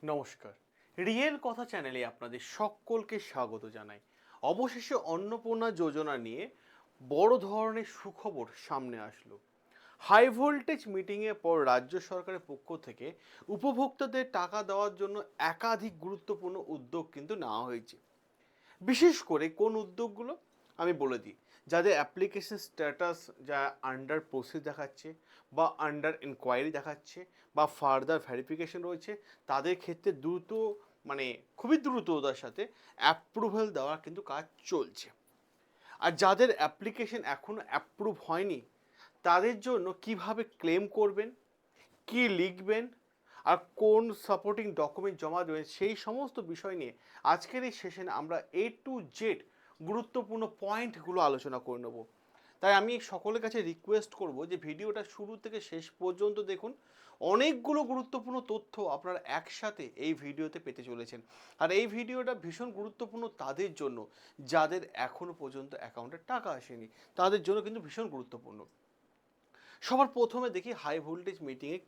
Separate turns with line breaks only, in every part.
নমস্কার। রিয়েল কথা চ্যানেলে আপনাদের সকলকে স্বাগত জানাই। অবশেষে অন্নপূর্ণা যোজনা নিয়ে বড় ধরনের সুখবর সামনে আসলো। হাই ভোল্টেজ মিটিংয়ের পর রাজ্য সরকারের পক্ষ থেকে উপভোক্তাদের টাকা দেওয়ার জন্য একাধিক গুরুত্বপূর্ণ উদ্যোগ কিন্তু নেওয়া হয়েছে। বিশেষ করে কোন উদ্যোগগুলো আমি বলে দিই। যাদের অ্যাপ্লিকেশন স্ট্যাটাস যা আন্ডার প্রসেস দেখাচ্ছে বা আন্ডার ইনকোয়ারি দেখাচ্ছে বা ফার্দার ভেরিফিকেশন রয়েছে, তাদের ক্ষেত্রে দ্রুত মানে খুবই দ্রুততার সাথে অ্যাপ্রুভাল দেওয়ার কিন্তু কাজ চলছে। আর যাদের অ্যাপ্লিকেশন এখনও অ্যাপ্রুভ হয়নি, তাদের জন্য কিভাবে ক্লেম করবেন, কি লিখবেন, আর কোন সাপোর্টিং ডকুমেন্ট জমা দেবেন, সেই সমস্ত বিষয় নিয়ে আজকের এই সেশনে আমরা এ টু জেড গুরুত্বপূর্ণ পয়েন্টগুলো আলোচনা করে নেব। তাই আমি সকলের কাছে রিকোয়েস্ট করব যে ভিডিওটা শুরু থেকে শেষ পর্যন্ত দেখুন। অনেকগুলো গুরুত্বপূর্ণ তথ্য আপনারা একসাথে এই ভিডিওতে পেতে চলেছেন। আর এই ভিডিওটা ভীষণ গুরুত্বপূর্ণ তাদের জন্য যাদের এখনও পর্যন্ত অ্যাকাউন্টে টাকা আসেনি, তাদের জন্য কিন্তু ভীষণ গুরুত্বপূর্ণ। সবার প্রথমে দেখি হাই ভোল্টেজ মিটিংয়ে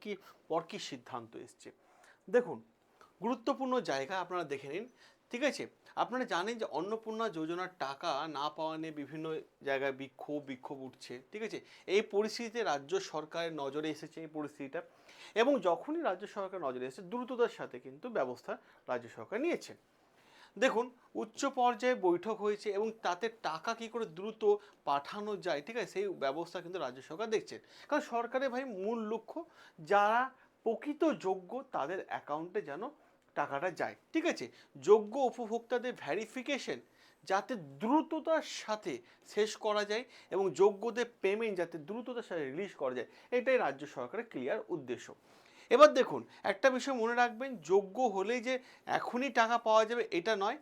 কি সিদ্ধান্ত এসছে। দেখুন, গুরুত্বপূর্ণ জায়গা আপনারা দেখে নিন। ঠিক আছে, আপনারা জানেন যে অন্নপূর্ণা যোজনার টাকা না পাওয়া নিয়ে বিভিন্ন জায়গায় বিক্ষোভ উঠছে। ঠিক আছে, এই পরিস্থিতিতে রাজ্য সরকারের নজরে এসেছে এই পরিস্থিতিটা, এবং যখনই রাজ্য সরকার নজরে এসেছে দ্রুততার সাথে কিন্তু ব্যবস্থা রাজ্য সরকার নিয়েছে। দেখুন, উচ্চ পর্যায়ে বৈঠক হয়েছে এবং তাতে টাকা কি করে দ্রুত পাঠানো যায়, ঠিক আছে, সেই ব্যবস্থা কিন্তু রাজ্য সরকার দেখছেন। কারণ সরকারের ভাই মূল লক্ষ্য যারা প্রকৃত যোগ্য তাদের অ্যাকাউন্টে যেন টাকাটা যায়। ঠিক আছে, যোগ্য উপভোক্তাদের ভ্যারিফিকেশন যাতে দ্রুততার সাথে শেষ করা যায় এবং যোগ্যদের পেমেন্ট যাতে দ্রুততার সাথে রিলিজ করা যায়, এটাই রাজ্য সরকারের ক্লিয়ার উদ্দেশ্য। এবার দেখুন, একটা বিষয় মনে রাখবেন, যোগ্য হলেই যে এখনই টাকা পাওয়া যাবে এটা নয়।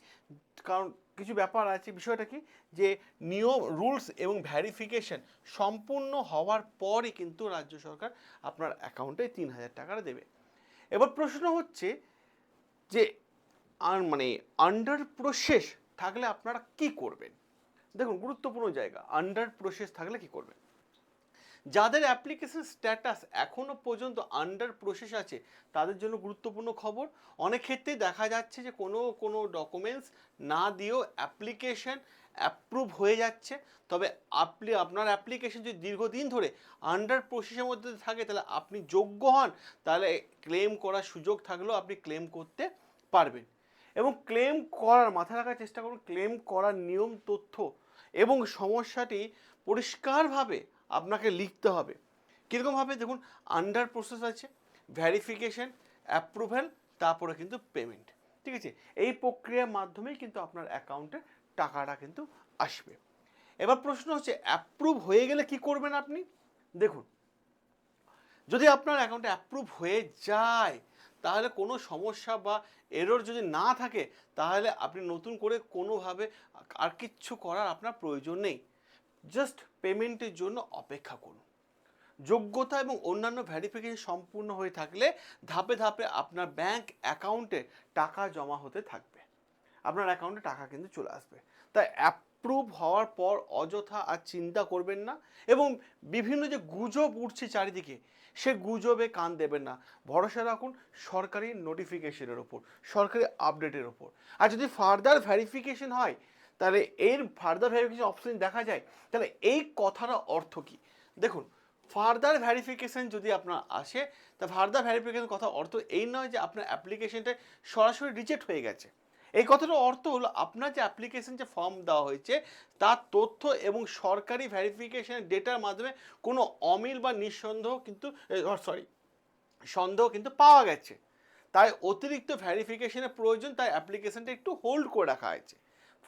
কারণ কিছু ব্যাপার আছে। বিষয়টা কি, যে নিয়ম, রুলস এবং ভ্যারিফিকেশন সম্পূর্ণ হওয়ার পরই কিন্তু রাজ্য সরকার আপনার অ্যাকাউন্টে 3,000 টাকাটা দেবে। এবার প্রশ্ন হচ্ছে যে আন্ডার প্রসেস থাকলে আপনারা কি করবেন। দেখুন, গুরুত্বপূর্ণ জায়গা, আন্ডার প্রসেস থাকলে কি করবেন। যাদের অ্যাপ্লিকেশন স্ট্যাটাস এখনও পর্যন্ত আন্ডার প্রসেস আছে তাদের জন্য গুরুত্বপূর্ণ খবর। অনেক ক্ষেত্রেই দেখা যাচ্ছে যে কোনো ডকুমেন্টস না দিয়েও অ্যাপ্লিকেশন অ্যাপ্রুভ হয়ে যাচ্ছে। তবে আপনার অ্যাপ্লিকেশন যদি দীর্ঘদিন ধরে আন্ডার প্রসেসের মধ্যে থাকে, তাহলে আপনি যোগ্য হন, তাহলে ক্লেম করার সুযোগ থাকলেও আপনি ক্লেম করতে পারবেন। এবং ক্লেম করার, মাথায় রাখার চেষ্টা করুন, ক্লেম করার নিয়ম, তথ্য এবং সমস্যাটি পরিষ্কারভাবে আপনাকে লিখতে হবে। কীরকমভাবে, দেখুন, আন্ডার প্রসেস আছে, ভ্যারিফিকেশন, অ্যাপ্রুভ্যাল, তারপরে কিন্তু পেমেন্ট। ঠিক আছে, এই প্রক্রিয়ার মাধ্যমেই কিন্তু আপনার অ্যাকাউন্টে টাকাটা কিন্তু আসবে। এবার প্রশ্ন হচ্ছে, অ্যাপ্রুভ হয়ে গেলে কি করবেন আপনি। দেখুন, যদি আপনার অ্যাকাউন্টে অ্যাপ্রুভ হয়ে যায়, তাহলে কোনো সমস্যা বা এরর যদি না থাকে, তাহলে আপনি নতুন করে কোনোভাবে আর কিচ্ছু করার আপনার প্রয়োজন নেই। জাস্ট পেমেন্টের জন্য অপেক্ষা করুন। যোগ্যতা এবং অন্যান্য ভ্যারিফিকেশন সম্পূর্ণ হয়ে থাকলে ধাপে ধাপে আপনার ব্যাংক অ্যাকাউন্টে টাকা জমা হতে থাকবে, আপনার অ্যাকাউন্টে টাকা কিন্তু চলে আসবে। তাই অ্যাপ্রুভ হওয়ার পর অযথা আর চিন্তা করবেন না, এবং বিভিন্ন যে গুজব উঠছে চারিদিকে, সে গুজবে কান দেবেন না। ভরসা রাখুন সরকারি নোটিফিকেশনের ওপর, সরকারি আপডেটের ওপর। আর যদি ফার্দার ভ্যারিফিকেশন হয়, তাহলে এর ফার্দার ভ্যারিফিকেশন অপশন দেখা যায়, তাহলে এই কথাটা অর্থ কী। দেখুন, ফার্দার ভ্যারিফিকেশন যদি আপনার আসে, তা ফার্দার ভ্যারিফিকেশন কথা অর্থ এই নয় যে আপনার অ্যাপ্লিকেশনটা সরাসরি রিজেক্ট হয়ে গেছে। এই কথাটার অর্থ হলো, আপনার যে অ্যাপ্লিকেশন যে ফর্ম দেওয়া হয়েছে তার তথ্য এবং সরকারি ভ্যারিফিকেশনের ডেটার মাধ্যমে কোনো অমিল বা নিঃসন্দেহ কিন্তু সন্দেহ কিন্তু পাওয়া গেছে। তাই অতিরিক্ত ভ্যারিফিকেশনের প্রয়োজন, তাই অ্যাপ্লিকেশনটা একটু হোল্ড করে রাখা হয়েছে।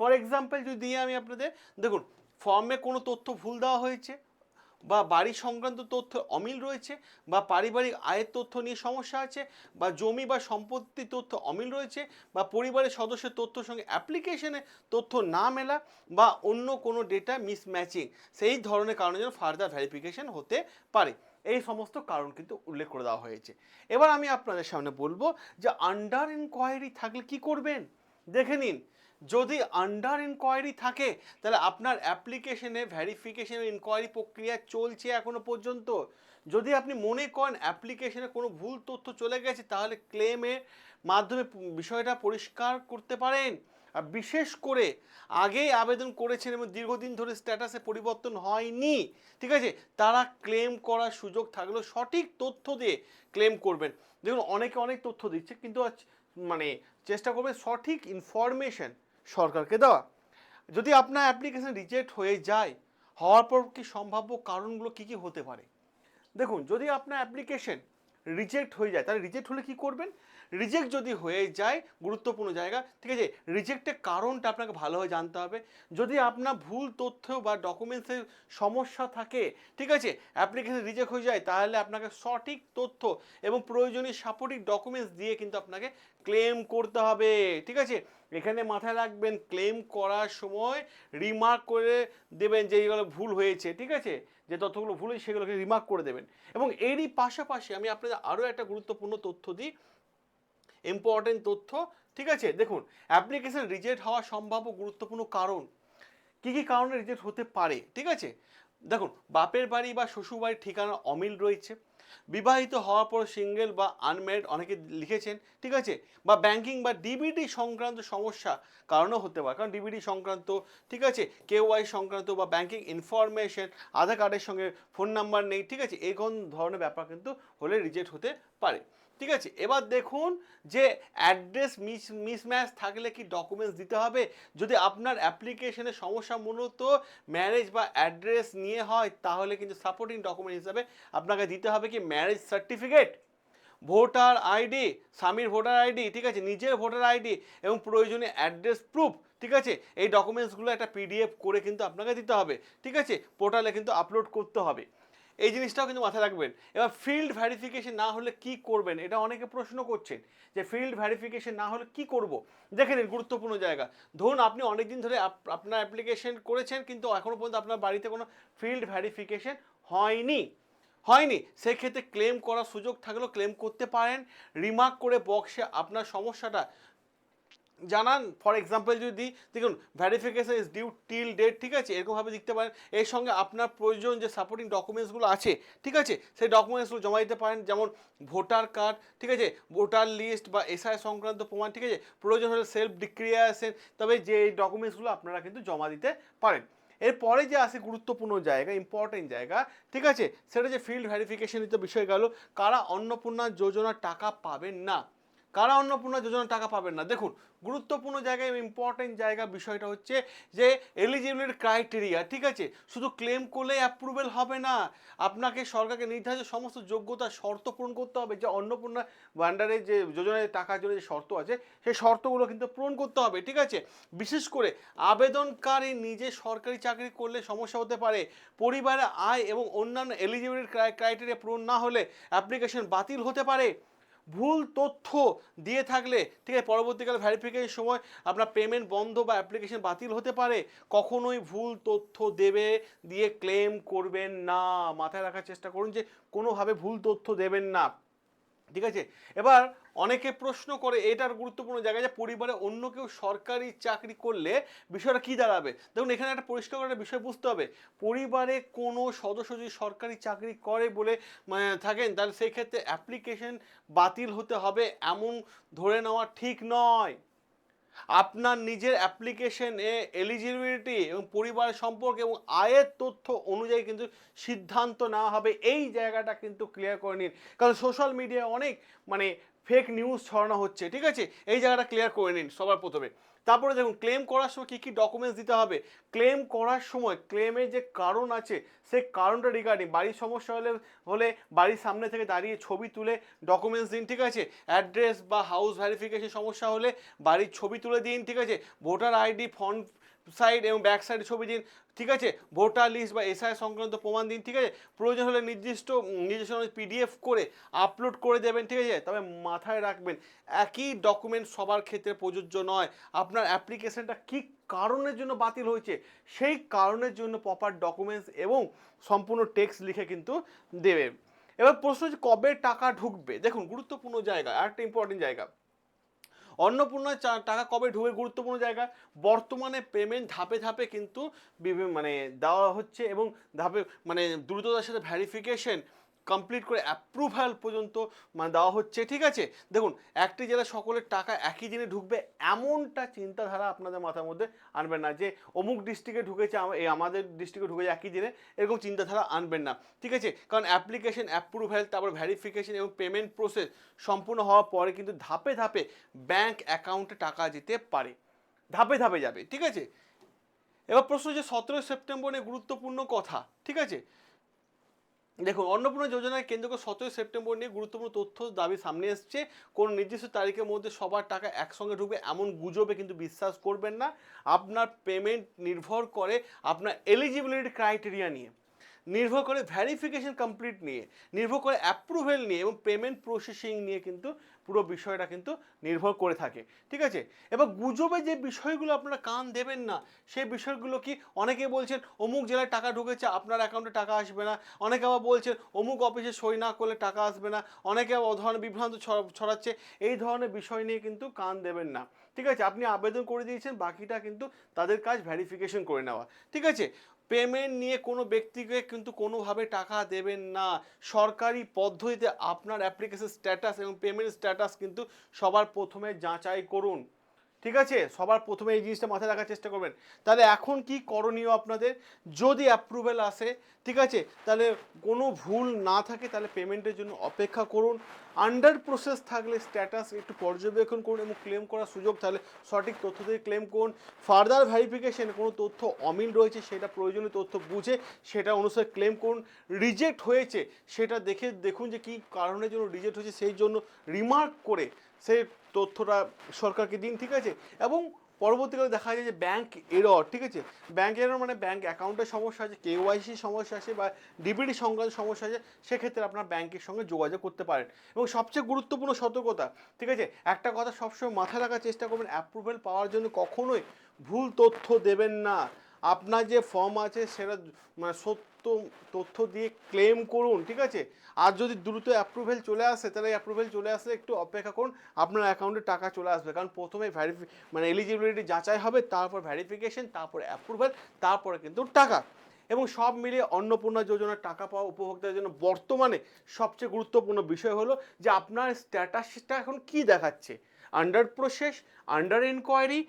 ফর এক্সাম্পল যদি দিই আমি আপনাদের, দেখুন, ফর্মে কোনো তথ্য ভুল দেওয়া হয়েছে, বা বাড়ি সংক্রান্ত তথ্য অমিল রয়েছে, বা পারিবারিক আয়ের তথ্য নিয়ে সমস্যা আছে, বা জমি বা সম্পত্তির তথ্য অমিল রয়েছে, বা পরিবারের সদস্যের তথ্যের সঙ্গে অ্যাপ্লিকেশনে তথ্য না মেলা, বা অন্য কোনো ডেটা মিসম্যাচিং, সেই ধরনের কারণের জন্য ফার্দার ভেরিফিকেশন হতে পারে। এই সমস্ত কারণ কিন্তু উল্লেখ করে দেওয়া হয়েছে। এবার আমি আপনাদের সামনে বলবো যে আন্ডার ইনকোয়ারি থাকলে কি করবেন। দেখে নিন, যদি আন্ডার ইনকোয়ারি থাকে, তাহলে আপনার অ্যাপ্লিকেশনে ভ্যারিফিকেশন ইনকোয়ারি প্রক্রিয়া চলছে এখনো পর্যন্ত, যদি আপনি মনে করেন অ্যাপ্লিকেশনে কোনো ভুল তথ্য চলে গেছে, তাহলে ক্লেমের মাধ্যমে বিষয়টা পরিষ্কার করতে পারেন। আর বিশেষ করে আগেই আবেদন করেছেন এবং দীর্ঘদিন ধরে স্ট্যাটাসে পরিবর্তন হয়নি, ঠিক আছে, তারা ক্লেম করার সুযোগ থাকলেও সঠিক তথ্য দিয়ে ক্লেম করবেন। দেখুন অনেকে অনেক তথ্য দিচ্ছে, কিন্তু মানে চেষ্টা করবেন সঠিক ইনফরমেশন সরকারকে দেওয়া। যদি আপনার অ্যাপ্লিকেশন রিজেক্ট হয়ে যায়, হওয়ার পর কি সম্ভাব্য কারণগুলো কি কি হতে পারে? দেখুন, যদি আপনার অ্যাপ্লিকেশন রিজেক্ট হয়ে যায়, তাহলে রিজেক্ট হলে কি করবেন? রিজেক্ট যদি হয়ে যায়, গুরুত্বপূর্ণ জায়গা, ঠিক আছে, রিজেক্টের কারণটা আপনাকে ভালোভাবে জানতে হবে। যদি আপনার ভুল তথ্য বা ডকুমেন্টসের সমস্যা থাকে, ঠিক আছে, অ্যাপ্লিকেশন রিজেক্ট হয়ে যায়, তাহলে আপনাকে সঠিক তথ্য এবং প্রয়োজনীয় সাপোর্টিং ডকুমেন্টস দিয়ে কিন্তু আপনাকে ক্লেম করতে হবে, ঠিক আছে। এখানে মাথায় রাখবেন, ক্লেম করার সময় রিমার্ক করে দেবেন যে এইগুলো ভুল হয়েছে, ঠিক আছে, যে তথ্যগুলো ভুল হয়েছে সেগুলোকে রিমার্ক করে দেবেন। এবং এরই পাশাপাশি আমি আপনাদের আরও একটা গুরুত্বপূর্ণ তথ্য দিই, ইম্পর্টেন্ট তথ্য, ঠিক আছে। দেখুন, অ্যাপ্লিকেশন রিজেক্ট হওয়ার সম্ভাব্য গুরুত্বপূর্ণ কারণ কি কি কারণে রিজেক্ট হতে পারে, ঠিক আছে। দেখুন, বাপের বাড়ি বা শ্বশুর বাড়ির ঠিকানা অমিল রয়েছে, বিবাহিত হওয়ার পর সিঙ্গেল বা আনম্যারিড অনেকে লিখেছেন, ঠিক আছে, বা ব্যাংকিং বা ডিবিডি সংক্রান্ত সমস্যা কারণেও হতে পারে, কারণ ডিবিডি সংক্রান্ত, ঠিক আছে, কেওয়াই সংক্রান্ত বা ব্যাংকিং ইনফরমেশন, আধার কার্ডের সঙ্গে ফোন নাম্বার নেই, ঠিক আছে, এই কোন ধরনের ব্যাপার কিন্তু হলে রিজেক্ট হতে পারে, ঠিক আছে। এবার দেখুন যে অ্যাড্রেস মিসম্যাচ থাকলে কি ডকুমেন্টস দিতে হবে? যদি আপনার অ্যাপ্লিকেশনের সমস্যা মূলত ম্যারেজ বা অ্যাড্রেস নিয়ে হয়, তাহলে কিন্তু সাপোর্টিং ডকুমেন্ট হিসাবে আপনাকে দিতে হবে কি ম্যারেজ সার্টিফিকেট, ভোটার আইডি, স্বামীর ভোটার আইডি, ঠিক আছে, নিজের ভোটার আইডি এবং প্রয়োজনীয় অ্যাড্রেস প্রুফ, ঠিক আছে। এই ডকুমেন্টসগুলো একটা পিডিএফ করে কিন্তু আপনাকে দিতে হবে, ঠিক আছে, পোর্টালে কিন্তু আপলোড করতে হবে। এই জিনিসটাও কিন্তু মাথায় রাখবেন। এবার ফিল্ড ভেরিফিকেশন না হলে কি করবেন, এটা অনেকে প্রশ্ন করছেন যে ফিল্ড ভেরিফিকেশন না হলে কি করব। দেখে নিন, গুরুত্বপূর্ণ জায়গা। ধরুন আপনি অনেকদিন ধরে আপনার অ্যাপ্লিকেশন করেছেন, কিন্তু এখনও পর্যন্ত আপনার বাড়িতে কোনো ফিল্ড ভেরিফিকেশন হয়নি, সেক্ষেত্রে ক্লেম করার সুযোগ থাকলেও ক্লেম করতে পারেন। রিমার্ক করে বক্সে আপনার সমস্যাটা জানান। ফর এক্সাম্পল যদি দেখুন verification is due till date, ঠিক আছে, এরকমভাবে লিখতে পারেন। এর সঙ্গে আপনার প্রয়োজন যে সাপোর্টিং ডকুমেন্টসগুলো আছে, ঠিক আছে, সেই ডকুমেন্টসগুলো জমা দিতে পারেন, যেমন ভোটার কার্ড, ঠিক আছে, ভোটার লিস্ট বা এসআই সংক্রান্ত প্রমাণ, ঠিক আছে, প্রয়োজন হলে সেলফ ডিক্লিয়ারেশন, তবে যে এই ডকুমেন্টসগুলো আপনারা কিন্তু জমা দিতে পারেন। এরপরে যে আসে গুরুত্বপূর্ণ জায়গা, ইম্পর্টেন্ট জায়গা, ঠিক আছে, সেটা যে ফিল্ড ভেরিফিকেশনিত বিষয় গেল। কারা অন্নপূর্ণা যোজনার টাকা পাবেন না, কারা অন্নপূর্ণা যোজনার টাকা পাবেন না? দেখুন, গুরুত্বপূর্ণ জায়গায় ইম্পর্টেন্ট জায়গা বিষয়টা হচ্ছে যে এলিজিবিলিটি ক্রাইটেরিয়া, ঠিক আছে, শুধু ক্লেম করলে অ্যাপ্রুভেল হবে না, আপনাকে সরকারকে নির্ধারিত সমস্ত যোগ্যতা শর্ত পূরণ করতে হবে। যে অন্নপূর্ণা ভান্ডারের যে যোজনায় টাকার জন্য যে শর্ত আছে, সেই শর্তগুলো কিন্তু পূরণ করতে হবে, ঠিক আছে। বিশেষ করে আবেদনকারী নিজে সরকারি চাকরি করলে সমস্যা হতে পারে, পরিবারের আয় এবং অন্যান্য এলিজিবিলিটি ক্রাইটেরিয়া পূরণ না হলে অ্যাপ্লিকেশন বাতিল হতে পারে। ভুল তথ্য দিয়ে থাকলে, ঠিক আছে, পরবর্তীকালে ভেরিফিকেশনের সময় আপনার পেমেন্ট বন্ধ বা অ্যাপ্লিকেশন বাতিল হতে পারে। কখনোই ভুল তথ্য দিয়ে ক্লেম করবেন না, মাথায় রাখার চেষ্টা করুন যে কোনোভাবে ভুল তথ্য দেবেন না, ঠিক আছে। এবার অনেকে প্রশ্ন করে, এটার গুরুত্বপূর্ণ জায়গা, যে পরিবারে অন্য কেউ সরকারি চাকরি করলে বিষয়টা কি দাঁড়াবে। দেখুন, এখানে একটা পরিষ্কার করে বিষয় বুঝতে হবে, পরিবারে কোনো সদস্য যদি সরকারি চাকরি করে বলে থাকেন, তাহলে সেই ক্ষেত্রে অ্যাপ্লিকেশন বাতিল হতে হবে এমন ধরে নেওয়া ঠিক নয়। আপনার নিজের অ্যাপ্লিকেশনে এলিজিবিলিটি এবং পরিবার সম্পর্কে এবং আয়ের তথ্য অনুযায়ী কিন্তু সিদ্ধান্ত নেওয়া হবে, এই জায়গাটা কিন্তু ক্লিয়ার করে নিন। কারণ সোশ্যাল মিডিয়ায় অনেক ফেক নিউজ ছড়ানো হচ্ছে, ঠিক আছে, এই জায়গাটা ক্লিয়ার করে নিন সবার প্রথমে। তারপরে দেখুন, ক্লেম করার সময় কী কী ডকুমেন্টস দিতে হবে। ক্লেম করার সময় ক্লেমের যে কারণ আছে, সেই কারণটা রিগার্ডিং বাড়ির সমস্যা হলে বাড়ির সামনে থেকে দাঁড়িয়ে ছবি তুলে ডকুমেন্টস দিন, ঠিক আছে। অ্যাড্রেস বা হাউস ভেরিফিকেশন সমস্যা হলে বাড়ির ছবি তুলে দিন, ঠিক আছে। ভোটার আইডি ফ্রন্ট সাইড এবং ব্যাক সাইডে ছবি দিন, ঠিক আছে। ভোটার লিস্ট বা এসআই সংক্রান্ত প্রমাণ দিন, ঠিক আছে। প্রয়োজন হলে নিজস্ব পিডিএফ করে আপলোড করে দেবেন, ঠিক আছে। তবে মাথায় রাখবেন, একই ডকুমেন্ট সবার ক্ষেত্রে প্রযোজ্য নয়। আপনার অ্যাপ্লিকেশনটা কী কারণের জন্য বাতিল হয়েছে, সেই কারণের জন্য প্রপার ডকুমেন্টস এবং সম্পূর্ণ টেক্সট লিখে কিন্তু দেবে। এবার প্রশ্ন হচ্ছে কবে টাকা ঢুকবে। দেখুন, গুরুত্বপূর্ণ জায়গা, আরেকটা ইম্পর্টেন্ট জায়গা, অন্নপূর্ণার টাকা কবে ঢুকে, গুরুত্বপূর্ণ জায়গা। বর্তমানে পেমেন্ট ধাপে ধাপে কিন্তু দেওয়া হচ্ছে এবং ধাপে দ্রুততার সাথে ভেরিফিকেশন কমপ্লিট করে অ্যাপ্রুভাল পর্যন্ত মানে দেওয়া হচ্ছে, ঠিক আছে। দেখুন, একটি জেলা সকলের টাকা একই দিনে ঢুকবে এমনটা চিন্তাধারা আপনাদের মাথার মধ্যে আনবেন না, যে অমুক ডিস্ট্রিক্টে ঢুকেছে আমাদের ডিস্ট্রিক্টে ঢুকেছে একই দিনে, এরকম চিন্তাধারা আনবেন না, ঠিক আছে। কারণ অ্যাপ্লিকেশন অ্যাপ্রুভাল, তারপর ভেরিফিকেশন এবং পেমেন্ট প্রসেস সম্পূর্ণ হওয়ার পরে কিন্তু ধাপে ধাপে ব্যাংক অ্যাকাউন্টে টাকা যেতে পারে, ধাপে ধাপে যাবে, ঠিক আছে। এবার প্রশ্ন যে 17 সেপ্টেম্বর নিয়ে গুরুত্বপূর্ণ কথা, ঠিক আছে। দেখুন, অন্নপূর্ণা যোজনায় কেন্দ্র করে 17 সেপ্টেম্বর নিয়ে গুরুত্বপূর্ণ তথ্য দাবি সামনে এসছে। কোন নির্দিষ্ট তারিখের মধ্যে সবার টাকা একসঙ্গে ঢুকবে এমন গুজবে কিন্তু বিশ্বাস করবেন না। আপনার পেমেন্ট নির্ভর করে আপনার এলিজিবিলিটি ক্রাইটেরিয়া নিয়ে, নির্ভর করে ভ্যারিফিকেশন কমপ্লিট নিয়ে, নির্ভর করে অ্যাপ্রুভেল নিয়ে এবং পেমেন্ট প্রসেসিং নিয়ে কিন্তু পুরো বিষয়টা কিন্তু নির্ভর করে থাকে, ঠিক আছে। এবার গুজবে যে বিষয়গুলো আপনারা কান দেবেন না, সেই বিষয়গুলো কি, অনেকে বলছেন অমুক জেলায় টাকা ঢুকেছে আপনার অ্যাকাউন্টে টাকা আসবে না, অনেকে আবার বলছেন অমুক অফিসে সই না করলে টাকা আসবে না, অনেকে আবার ধরনের বিভ্রান্ত ছড়াচ্ছে। এই ধরনের বিষয় নিয়ে কিন্তু কান দেবেন না, ঠিক আছে। আপনি আবেদন করে দিয়েছেন, বাকিটা কিন্তু তাদের কাজ ভেরিফিকেশন করে নেওয়া, ঠিক আছে। পেমেন্ট নিয়ে কোনো ব্যক্তিকে কিন্তু কোনোভাবে টাকা দেবেন না। সরকারি পদ্ধতিতে আপনার অ্যাপ্লিকেশন স্ট্যাটাস এবং পেমেন্ট স্ট্যাটাস কিন্তু সবার প্রথমে যাচাই করুন, ঠিক আছে। সবার প্রথমে এই জিনিসটা মাথায় রাখার চেষ্টা করবেন। তাহলে এখন কি করণীয় আপনাদের, যদি অ্যাপ্রুভেল আসে, ঠিক আছে, তাহলে কোনো ভুল না থাকে তাহলে পেমেন্টের জন্য অপেক্ষা করুন। আন্ডার প্রসেস থাকলে স্ট্যাটাস একটু পর্যবেক্ষণ করুন এবং ক্লেম করার সুযোগ থাকলে সঠিক তথ্য দিয়ে ক্লেম করুন। ফার্দার ভেরিফিকেশন কোনো তথ্য অমিল রয়েছে সেটা প্রয়োজনীয় তথ্য বুঝে সেটা অনুসারে ক্লেম করুন। রিজেক্ট হয়েছে সেটা দেখুন যে কী কারণের জন্য রিজেক্ট হয়েছে, সেই জন্য রিমার্ক করে সেই তথ্যটা সরকারকে দিন, ঠিক আছে। এবং পরবর্তীকালে দেখা যায় যে ব্যাংক এরর, ঠিক আছে। ব্যাংক এরর মানে ব্যাংক অ্যাকাউন্টের সমস্যা আছে, কেওয়াইসি সমস্যা আছে বা ডিবিটি সংক্রান্ত সমস্যা আছে, সেক্ষেত্রে আপনার ব্যাংকের সঙ্গে যোগাযোগ করতে পারেন। এবং সবচেয়ে গুরুত্বপূর্ণ সতর্কতা, ঠিক আছে, একটা কথা সবসময় মাথায় রাখার চেষ্টা করবেন, অ্যাপ্রুভেল পাওয়ার জন্য কখনোই ভুল তথ্য দেবেন না। আপনার যে ফর্ম আছে সেটা মানে সত্য তথ্য দিয়ে ক্লেম করুন, ঠিক আছে। আর যদি দ্রুত অ্যাপ্রুভেল চলে আসে তাহলে অ্যাপ্রুভেল চলে আসলে একটু অপেক্ষা করুন, আপনার অ্যাকাউন্টে টাকা চলে আসবে। কারণ প্রথমে মানে এলিজিবিলিটি যাচাই হবে, তারপর ভেরিফিকেশন, তারপর অ্যাপ্রুভেল, তারপরে কিন্তু টাকা। এবং সব মিলিয়ে অন্নপূর্ণা যোজনার টাকা পাওয়া উপভোক্তাদের জন্য বর্তমানে সবচেয়ে গুরুত্বপূর্ণ বিষয় হলো যে আপনার স্ট্যাটাসটা এখন কি দেখাচ্ছে, under process, under inquiry,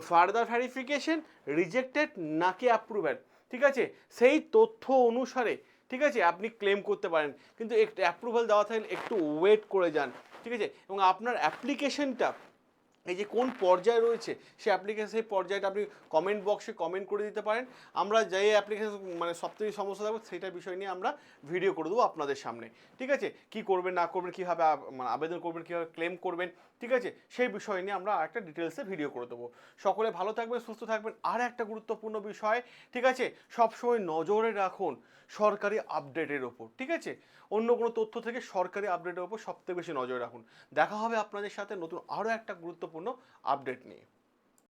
further verification, rejected নাকি অ্যাপ্রুভেল, ঠিক আছে। সেই তথ্য অনুসারে, ঠিক আছে, আপনি ক্লেম করতে পারেন। কিন্তু একটু অ্যাপ্রুভাল দেওয়া থাকলে একটু ওয়েট করে যান, ঠিক আছে। এবং আপনার অ্যাপ্লিকেশনটা এই যে কোন পর্যায়ে রয়েছে সেই অ্যাপ্লিকেশন, সেই পর্যায়টা আপনি কমেন্ট বক্সে কমেন্ট করে দিতে পারেন। আমরা যেই অ্যাপ্লিকেশন মানে সবথেকে সমস্যা থাকবে সেটার বিষয় নিয়ে আমরা ভিডিও করে দেবো আপনাদের সামনে, ঠিক আছে। কি করবেন না করবেন, কীভাবে মানে আবেদন করবেন, কীভাবে ক্লেম করবেন, ঠিক আছে, সেই বিষয় নিয়ে আমরা একটা ডিটেলসে ভিডিও করে দেবো। সকলে ভালো থাকবেন, সুস্থ থাকবেন। আর একটা গুরুত্বপূর্ণ বিষয়, ঠিক আছে, সবসময় নজরে রাখুন সরকারি আপডেটের ওপর, ঠিক আছে। অন্য কোনো তথ্য থেকে সরকারি আপডেটের ওপর সবথেকে বেশি নজর রাখুন। দেখা হবে আপনাদের সাথে নতুন আরও একটা গুরুত্বপূর্ণ আপডেট নিয়ে।